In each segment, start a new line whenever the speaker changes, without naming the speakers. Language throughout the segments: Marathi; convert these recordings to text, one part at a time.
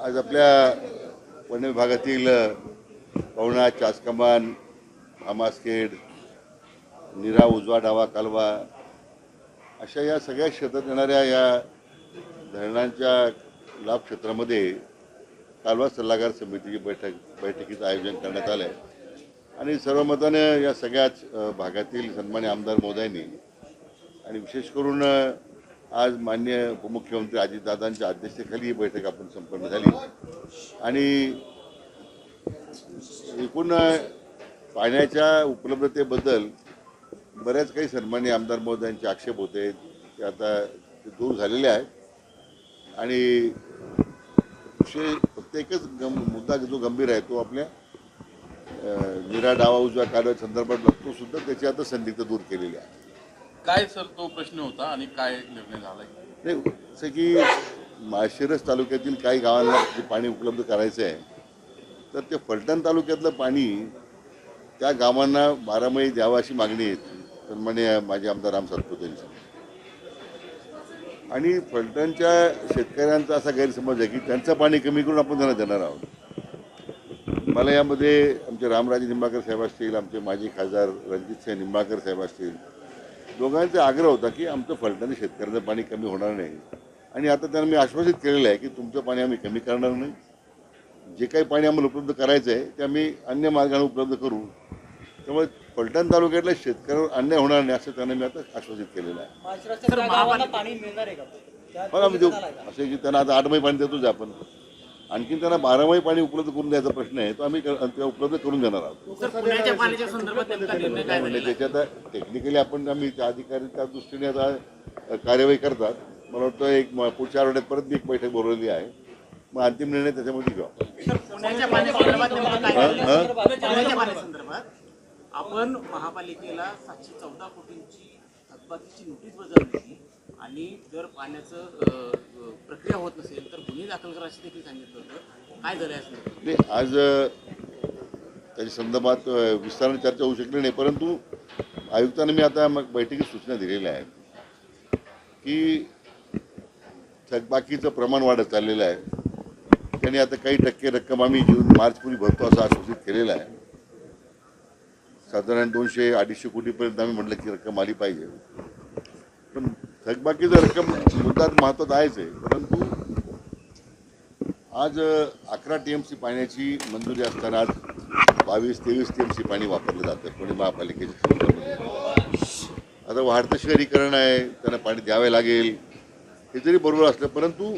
आज आपल्या वन विभागातील पवना, चासकमान, आमासखेड, नीरा, उजवा, डावा कालवा अशा या सगळ्या क्षेत्रात येणाऱ्या या धरणांच्या लाभ क्षेत्रामध्ये कालवा सल्लागार समितीची बैठकीचं आयोजन करण्यात आलं आहे आणि सर्वमताने या सगळ्याच भागातील सन्मान्य आमदार महोदयांनी आणि विशेष करून आज माननीय उपमुख्यमंत्री अजितदादांच्या अध्यक्षतेखाली ही बैठक आपण संपन्न झाली आणि एकूण पाण्याच्या उपलब्धतेबद्दल बऱ्याच काही सन्माननीय आमदार महोदयांचे आक्षेप होते ते आता दूर झालेले आहेत आणि विषय फक्त एकच मुद्दा जो गंभीर आहे तो आपल्या नीरा, डावा, उजव्या कालव्या संदर्भात तो सुद्धा त्याची आता संदिग्ध दूर केलेली आहे.
काय सर तो प्रश्न होता आणि काय निर्णय झाला?
नाही, जसं की माळशिरस तालुक्यातील काही गावांना जे पाणी उपलब्ध करायचं आहे तर ते फलटण तालुक्यातलं पाणी त्या गावांना 12 महिने द्यावं अशी मागणी आहे सन्माननीय माजी आमदार राम सातपुते यांची. आणि फलटणच्या शेतकऱ्यांचा असा गैरसमज आहे की त्यांचं पाणी कमी करून आपण त्यांना देणार आहोत. मला यामध्ये आमचे रामराजे निंबाळकर साहेब असतील, आमचे माजी खासदार रणजितसिंह निंबाळकर साहेब असतील, दोघांचा आग्रह होता की आमचं फलटणी शेतकऱ्यांचं पाणी कमी होणार नाही आणि आता त्यांना मी आश्वासित केलेलं आहे की तुमचं पाणी आम्ही कमी करणार नाही. जे काही पाणी आम्हाला उपलब्ध करायचं आहे ते आम्ही अन्य मार्गाने उपलब्ध करू. त्यामुळे फलटण तालुक्यातल्या शेतकऱ्यावर अन्याय होणार नाही असं त्यांना मी आता आश्वासित केलेलं आहे. हो, आम्ही देऊ असं की त्यांना आता 8 महिने पाणी देतोच आपण. आणखीन त्यांना 12 महिने पाणी उपलब्ध करून द्यायचा प्रश्न आहे तो आम्ही उपलब्ध करून देणार आहोत. म्हणजे त्याच्यात टेक्निकली आम्ही त्या अधिकारी त्या दृष्टीने आता कार्यवाही करतात. मला वाटतं एक पुढच्या आठवड्यात परत मी एक बैठक बोलवली आहे. मग अंतिम निर्णय त्याच्यामध्ये घेऊ.
आपण महापालिकेला 714 कोटींची थकबाकीची नोटीस बजावली आणि जर पाण्याचं प्रक्रिया होत नसेल तर गुन्हे दाखल करा असे देखील सांगितलं होतं. काय झालं
नाही, आज त्याच्या संदर्भात विस्ताराने चर्चा होऊ शकली नाही, परंतु आयुक्तांनी मी आता मग बैठकीत सूचना दिलेल्या आहेत की थकबाकीचं प्रमाण वाढत चाललेलं आहे. त्यांनी आता काही टक्के रक्कम आम्ही मार्चपूर्वी भरतो असं आश्वासित केलेलं आहे. साधारण 200-250 कोटीपर्यंत आम्ही म्हटलं की रक्कम आली पाहिजे. पण थकबाकीचं रक्कम मुद्दा महत्त्वाचा आहेच आहे, परंतु आज 11 TMC पाण्याची मंजुरी असताना आज 22-23 TMC पाणी वापरलं जातं पुणे महापालिकेच्या क्षेत्रामध्ये. आता वाढतं शहरीकरण आहे, त्यांना पाणी द्यावे लागेल हे जरी बरोबर असलं परंतु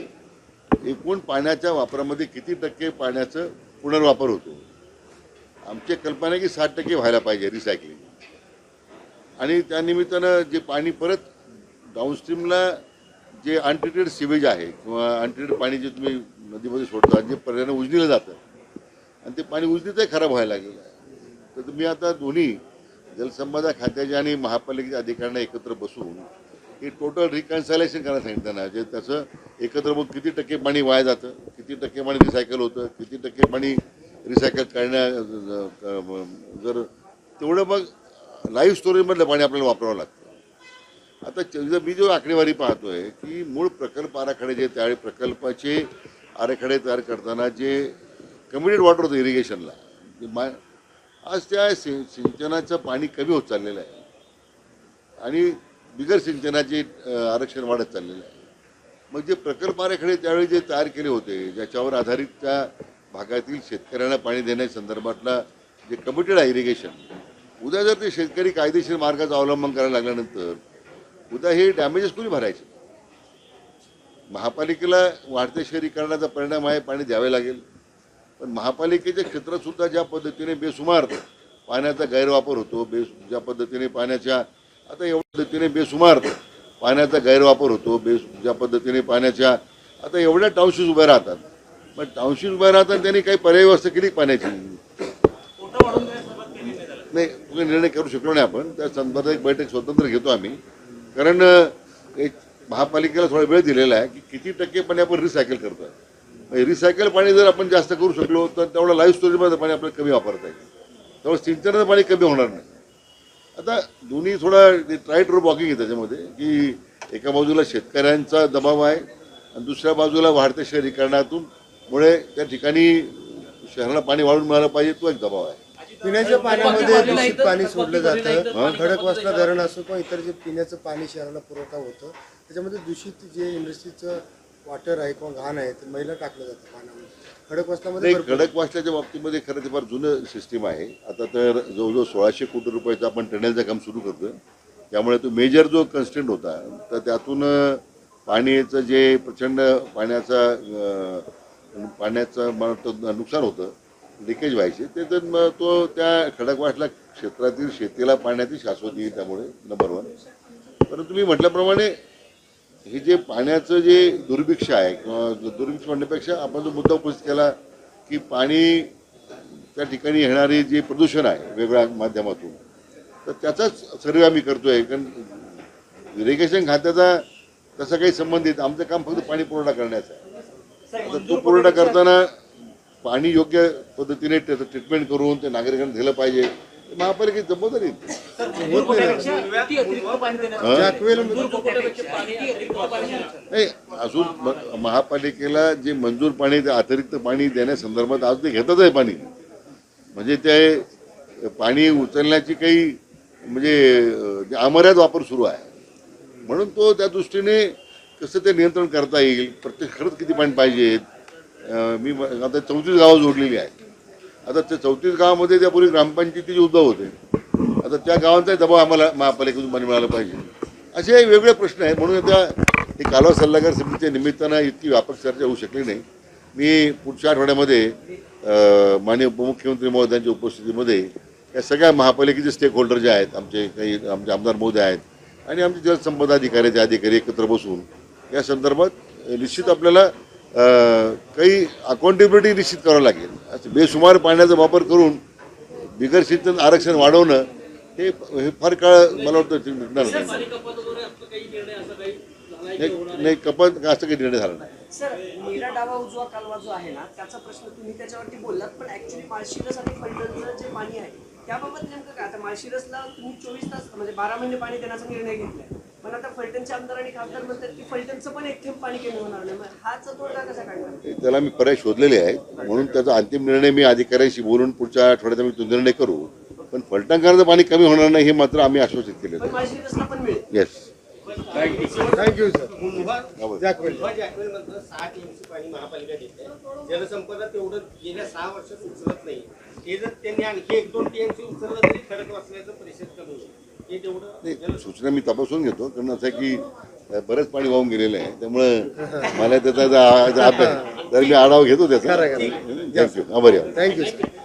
एकूण पाण्याच्या वापरामध्ये किती टक्के पाण्याचं पुनर्वापर होतो. आमची कल्पना आहे की 60% व्हायला पाहिजे रिसायकलिंग. आणि त्यानिमित्तानं जे पाणी परत डाऊनस्ट्रीमला जे अनट्रीटेड सिवेज आहे किंवा अनट्रीटेड पाणी जे तुम्ही नदीमध्ये सोडता जे पर्यायानं उजनीलं जातं आणि ते पाणी उजनीचंही खराब व्हायला लागलेलं आहे. तर मी आता दोन्ही जलसंपदा खात्याच्या आणि महापालिकेच्या अधिकाऱ्यांना एकत्र बसून हे टोटल रिकन्सायलेशन करायला सांगितलं त्यांना. जे त्याचं एकत्र बघ किती टक्के पाणी वाया जातं, किती टक्के पाणी रिसायकल होतं, किती टक्के पाणी रिसायकल जर तेवढं मग लाईफ स्टोरेजमधलं पाणी आपल्याला वापरावं लागतं. आता मी जो आकडेवारी पाहतोय की मूळ प्रकल्प आराखडे जे त्यावेळी प्रकल्पाचे आराखडे तयार करताना जे कम्युनिटी वॉटर होतं इरिगेशनला, आज त्या सिंचनाचं पाणी कमी होत चाललेलं आहे आणि बिगर सिंचनाचे आरक्षण वाढत चाललेलं आहे. मग जे प्रकल्प आराखडे त्यावेळी जे तयार केले होते ज्याच्यावर आधारित त्या भागातील शेतकऱ्यांना पाणी देण्यासंदर्भातला जे कमिटेड आहे इरिगेशन, उद्या जर ते शेतकरी कायदेशीर मार्गाचं अवलंबन करायला लागल्यानंतर उद्या हे डॅमेजेस कोणी भरायचे? महापालिकेला वाढत्या शहरीकरणाचा परिणाम आहे, पाणी द्यावे लागेल. पण महापालिकेच्या क्षेत्रातसुद्धा ज्या पद्धतीने बेसुमार पाण्याचा गैरवापर होतो, ज्या पद्धतीने बेसुमार पाण्याचा गैरवापर होतो, ज्या पद्धतीने पाण्याच्या आता एवढ्या टाउनशिप्स उभ्या राहतात. पण टाउनशिप्स उभ्या राहतात त्यांनी काही पर्यायी व्यवस्था केली पाण्याची नाही. तुम्ही निर्णय करू शकलो नाही आपण. त्या संदर्भात एक बैठक स्वतंत्र घेतो आम्ही, कारण एक महापालिकेला थोडा वेळ दिलेला आहे की किती टक्के पाणी आपण रिसायकल करतो. रिसायकल पाणी जर आपण जास्त करू शकलो तर तेवढं लाईफ स्टोरेजमध्ये पाणी आपल्याला कमी वापरता येईल, त्यामुळे सिंचनाचं पाणी कमी होणार नाही. आता दोन्ही थोडा ट्राईट रोप वॉकिंग आहे त्याच्यामध्ये की एका बाजूला शेतकऱ्यांचा दबाव आहे आणि दुसऱ्या बाजूला वाढत्या शहरीकरणातून मुळे त्या ठिकाणी शहराला पाणी वाढून मिळालं पाहिजे, तो एक दबाव आहे.
पिण्याच्या पाण्यामध्ये दूषित पाणी सोडलं जातं. खडकवासला धरण असो किंवा इतर जे पिण्याचं पाणी शहराला पुरवठा होतं त्याच्यामध्ये दूषित जे इंडस्ट्रीचं वॉटर आहे किंवा घाण आहे ते मैला टाकलं जातं पाण्यामध्ये. खडकवासलामध्ये
नाही, खडकवासल्याच्या बाबतीमध्ये खरं ते फार जुनं सिस्टीम आहे. आता तर जवळजवळ 1600 कोटी रुपयाचं आपण टनेलचं काम सुरू करतोय. त्यामुळे तो मेजर जो कन्स्टंट होता तर त्यातून पाण्याचं जे प्रचंड पाण्याचं मला वाटतं नुकसान होतं, लिकेज व्हायचे, ते तर मग तो त्या खडकवासला क्षेत्रातील शेतीला पाण्याची शाश्वती येईल, त्यामुळे नंबर 1. परंतु तुम्ही म्हटल्याप्रमाणे हे जे पाण्याचं जे दुर्भिक्ष आहे किंवा दुर्भिक्ष म्हणण्यापेक्षा आपण जो मुद्दा उपस्थित केला की पाणी त्या ठिकाणी येणारे जे प्रदूषण आहे वेगळ्या माध्यमातून, तर त्याचाच सर्वे आम्ही करतोय. कारण इरिगेशन खात्याचा तसा काही संबंधित आमचं काम फक्त पाणी पुरवठा करण्याचं आहे. आता तो पुरवठा करताना पाणी योग्य पद्धतीने त्याचं ट्रीटमेंट करून ते नागरिकांना दिलं पाहिजे, महापालिकेची जबाबदारी आहे. नाही, अजून महापालिकेला जे मंजूर पाणी ते अतिरिक्त पाणी देण्यासंदर्भात आज ते घेतच आहे पाणी. म्हणजे ते पाणी उचलण्याची काही म्हणजे अमर्याद वापर सुरू आहे. म्हणून तो त्या दृष्टीने कसं ते नियंत्रण करता येईल, प्रत्येक खरंच किती पाणी पाहिजेत. मी आता 34 गावं जोडलेली आहेत. आता त्या 34 गावामध्ये त्यापूर्वी ग्रामपंचायतीचे उद्भव होते. आता त्या गावांचा दबाव आम्हाला महापालिकेतून पाणी मिळालं पाहिजे, असे वेगळे प्रश्न आहेत. म्हणून आता ही कालवा सल्लागार समितीच्या निमित्तानं इतकी व्यापक चर्चा होऊ शकली नाही. मी पुढच्या आठवड्यामध्ये माननीय उपमुख्यमंत्री महोदयांच्या उपस्थितीमध्ये या सगळ्या महापालिकेचे स्टेक होल्डर जे आहेत, आमचे आमदार महोदय आहेत आणि आमचे जलसंपदा अधिकारी एकत्र बसून या संदर्भात निश्चित आपल्याला काही अकाउंटेबिलिटी निश्चित करावं लागेल. असं बेसुमार पाण्याचा वापर करून बिगर सिंचन आरक्षण वाढवणं हे फार काळ मला वाटतं निघणार नाही. कपात असं काही निर्णय झाला नाही.
सर, नीरा डावा उजवा कालवा जो आहे ना त्याचा प्रश्न तुम्ही त्याच्यावरती बोललात, पण ऍक्च्युली माळशिरस आणि फलटणचं जे पाणी आहे त्याबाबत नेमकं काय? आता माळशिरसला तुम्ही 24 तास म्हणजे 12 महिने पाणी देण्याचा निर्णय घेतलाय, पण आता फलटणचे आमदार आणि खासदार म्हणतात की फलटणचं पण एक थेंब पाणी कमी होणार नाही. हाच तोडगा कसा काढणार?
त्याला मी पर्याय शोधलेले आहेत. म्हणून त्याचा अंतिम निर्णय मी अधिकाऱ्यांशी बोलून पुढच्या आठवड्यात आम्ही तो निर्णय करू. पण फलटणकरांचं पाणी कमी होणार नाही हे मात्र आम्ही आश्वासित केलेलं
पण माळशिरसला पण मिळेल.
येस.
Thank you sir.
जॅकवेलमधनं 6 टीएमसी पाणी महापालिका देते. जलसंपदा तेवढं गेल्या 6 वर्षात उचलत नाही. हे जर त्यांनी आणखी 1-2 टीएमसी उचललं तरी खडक वाचण्याचा परिषद कमी होईल. हे तेवढं
सूचना मी तपासून घेतो. कारण असं आहे की बरंच पाणी वाहून गेलेलं आहे, त्यामुळं मला त्याचा अभ्यास तर मी आढावा घेतो त्याचा. थँक्यू. आभारी आहोत.
Thank you sir.